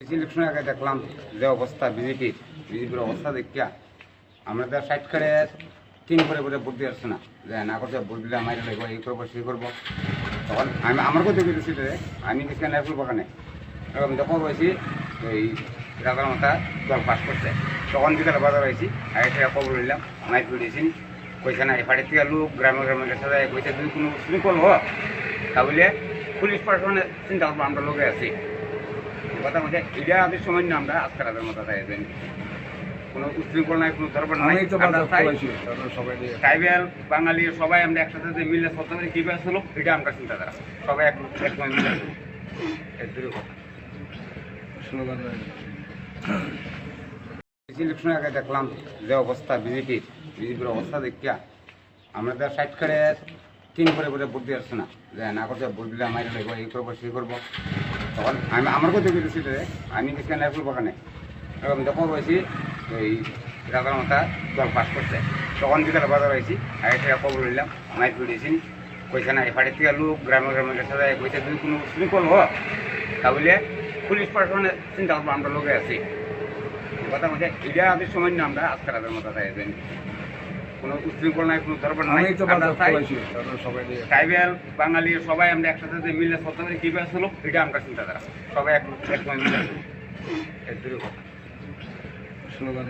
Election আগে দেখলাম যে অবস্থা বিজেপির অবস্থা দেখিয়া আমাদের সাইড করে তিন করে ভোট দিয়ে আসছে না যে না করতে ভোট দিলে মাইরে লাগবো এই করবো সেই করবো। তখন আমি আমার কথা বলেছি যে আমি কিছু নারকুল বাগানে এরকম যখন রয়েছি এই রাজার মাথা দল পাস করছে তখন বিকালে বাজার হয়েছি আগে থেকে খবর নিলাম মাইক দিয়েছি কইছে না এফাড়ি থেকে লোক গ্রামে গেছে কইছে যদি কোনো শৃঙ্খল হোক তাহলে পুলিশ প্রশাসনের চিন্তা করবো আমরা লোকে আছি কথা বলছে এটা আমাদের সময় না আমরা আজকে রাতের মতো চাইবেন কোনো উশৃঙ্খল নাই কোনো ধরবার নাই ট্রাইবেল বাঙালি সবাই আমরা একসাথে যে মিলে সত্য করে কী ছিল এটা আমরা চিন্তাধারা সবাই একসময় মিলে ইলেকশন আগে দেখলাম যে অবস্থা বিজেপির অবস্থা দেখিয়া আমাদের সাইড করে তিন করে ভোট দিয়ে আসছে না যে না করতে ভোট দিলে মাইরে লাগবো এই করবো সেই করবো। তখন আমি আমার কথা বলেছি যে আমি কিছু নারকুল বাগানে এরকম যখন রয়েছি এই রাজার মাথা দল পাস করছে তখন বিকালে বাজার হয়েছি আগে থেকে খবর নিলাম মাইক দিয়েছি কইছে না এফাড়ি থেকে লোক গ্রামে গেছে কইছে যদি কোনো শৃঙ্খল হোক তাহলে পুলিশ প্রশাসনের চিন্তা করবো আমরা লোকে আছি কথা বলছে এটা আমাদের সময় না আমরা আজকে রাতের মতো চাইবেন কোনো উশৃঙ্খল নাই কোনো ধরবার নাই ট্রাইবেল বাঙালি সবাই আমরা একসাথে যে মিলে সত্য করে কী ছিল এটা আমরা চিন্তাধারা সবাই একসময় মিলে কথা